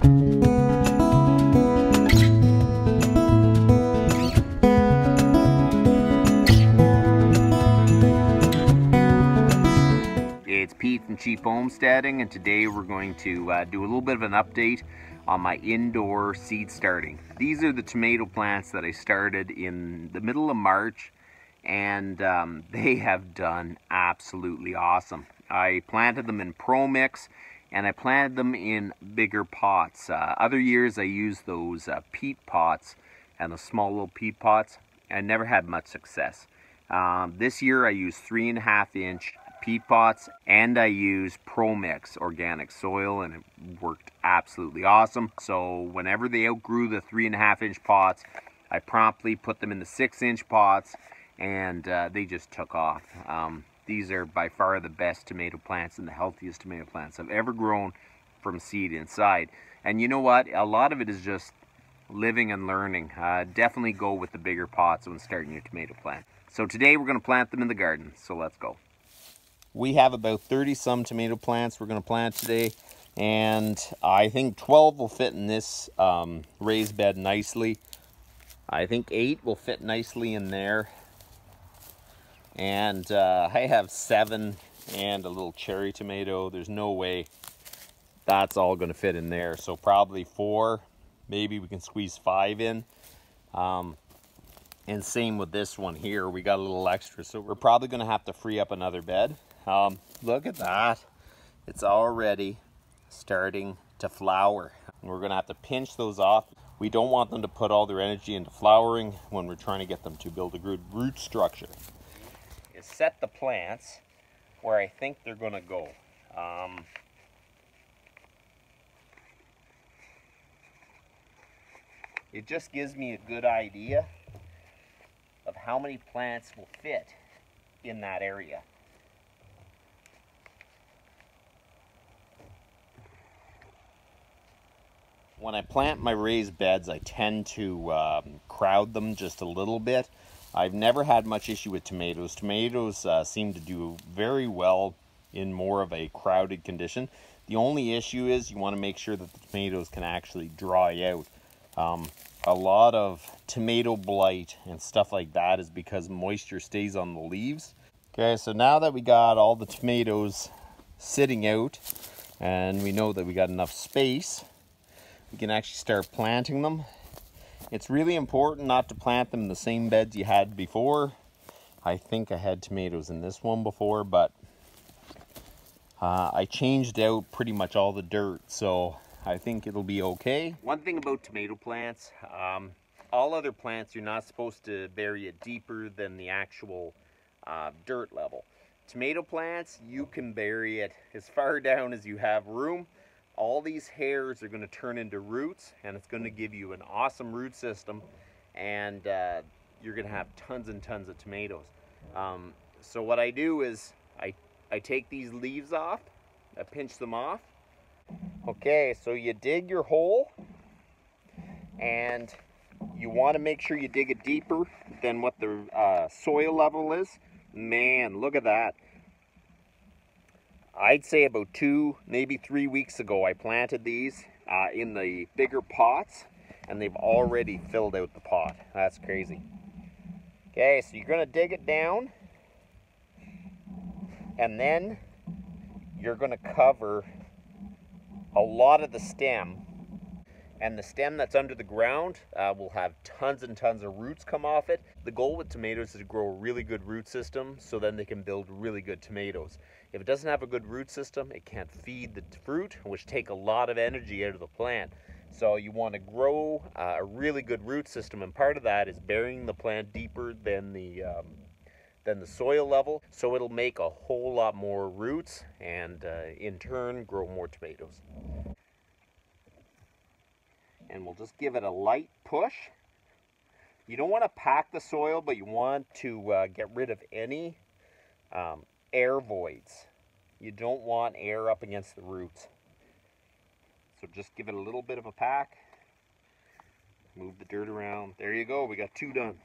It's Pete from Cheap Homesteading, and today we're going to do a little bit of an update on my indoor seed starting. These are the tomato plants that I started in the middle of March, and they have done absolutely awesome. I planted them in Pro Mix, and I planted them in bigger pots. Other years I used those peat pots and the small little peat pots. I never had much success. This year I used 3.5-inch peat pots, and I used Pro Mix organic soil, and it worked absolutely awesome. So whenever they outgrew the 3.5-inch pots, I promptly put them in the 6-inch pots, and they just took off. These are by far the best tomato plants and the healthiest tomato plants I've ever grown from seed inside. And you know what? A lot of it is just living and learning. Definitely go with the bigger pots when starting your tomato plant. So today we're going to plant them in the garden. So let's go. We have about 30 some tomato plants we're going to plant today, and I think 12 will fit in this raised bed nicely. I think 8 will fit nicely in there, and I have 7 and a little cherry tomato. There's no way that's all going to fit in there, so probably 4, maybe we can squeeze 5 in. And same with this one here, we got a little extra, so we're probably going to have to free up another bed. Look at that. It's already starting to flower. We're going to have to pinch those off. We don't want them to put all their energy into flowering when we're trying to get them to build a good root structure. Is set the plants where I think they're going to go. It just gives me a good idea of how many plants will fit in that area. When I plant my raised beds, I tend to crowd them just a little bit. I've never had much issue with tomatoes. Tomatoes seem to do very well in more of a crowded condition. The only issue is you want to make sure that the tomatoes can actually dry out. A lot of tomato blight and stuff like that is because moisture stays on the leaves. Okay, so now that we got all the tomatoes sitting out and we know that we got enough space, we can actually start planting them. It's really important not to plant them in the same beds you had before. I think I had tomatoes in this one before, but I changed out pretty much all the dirt, so I think it'll be okay. One thing about tomato plants, all other plants you're not supposed to bury it deeper than the actual dirt level. Tomato plants, you can bury it as far down as you have room. All these hairs are going to turn into roots, and it's going to give you an awesome root system, and you're going to have tons and tons of tomatoes. So what I do is I take these leaves off, I pinch them off. Okay, so you dig your hole, and you want to make sure you dig it deeper than what the soil level is. Man, look at that. I'd say about 2, maybe 3 weeks ago, I planted these in the bigger pots, and they've already filled out the pot. That's crazy. Okay, so you're going to dig it down, and then you're going to cover a lot of the stem, and the stem that's under the ground will have tons and tons of roots come off it. The goal with tomatoes is to grow a really good root system, so then they can build really good tomatoes. If it doesn't have a good root system, it can't feed the fruit, which take a lot of energy out of the plant. So you want to grow a really good root system, and part of that is burying the plant deeper than the soil level, so it'll make a whole lot more roots, and in turn grow more tomatoes. And we'll just give it a light push. You don't want to pack the soil, but you want to get rid of any air voids. You don't want air up against the roots. So just give it a little bit of a pack. Move the dirt around. There you go, we got 2 done.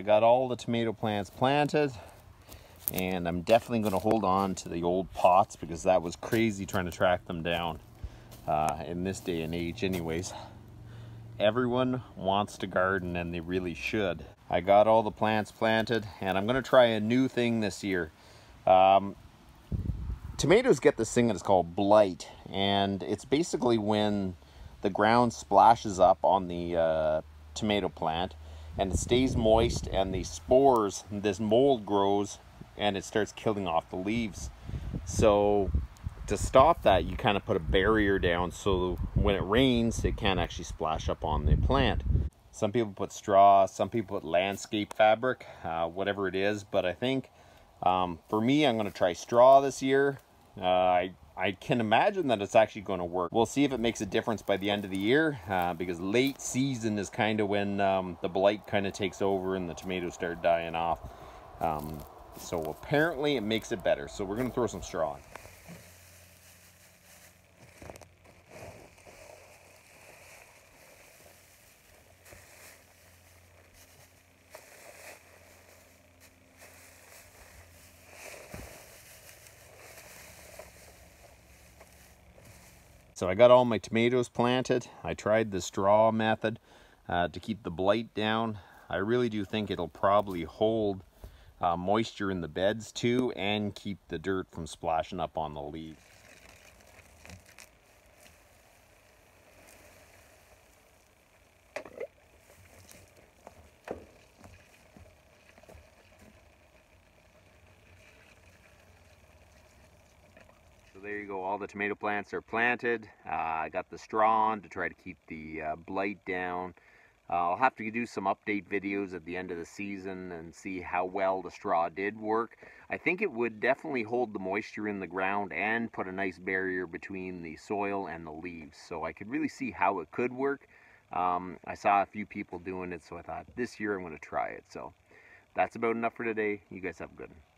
got all the tomato plants planted, and I'm definitely going to hold on to the old pots because that was crazy trying to track them down in this day and age anyways. Everyone wants to garden, and they really should. I got all the plants planted, and I'm going to try a new thing this year. Tomatoes get this thing that's called blight, and it's basically when the ground splashes up on the tomato plant and it stays moist, and the spores, this mold grows and it starts killing off the leaves. So to stop that, you kind of put a barrier down so when it rains it can't actually splash up on the plant. Some people put straw, some people put landscape fabric, whatever it is, but I think for me, I'm going to try straw this year. I can imagine that it's actually going to work. We'll see if it makes a difference by the end of the year, because late season is kind of when the blight kind of takes over and the tomatoes start dying off. So apparently it makes it better. So we're going to throw some straw in. So I got all my tomatoes planted. I tried the straw method to keep the blight down. I really do think it'll probably hold moisture in the beds too, and keep the dirt from splashing up on the leaves. So there you go, all the tomato plants are planted. I got the straw on to try to keep the blight down. I'll have to do some update videos at the end of the season and see how well the straw did work. I think it would definitely hold the moisture in the ground and put a nice barrier between the soil and the leaves. So I could really see how it could work. I saw a few people doing it, so I thought this year I'm going to try it. So that's about enough for today. You guys have a good one.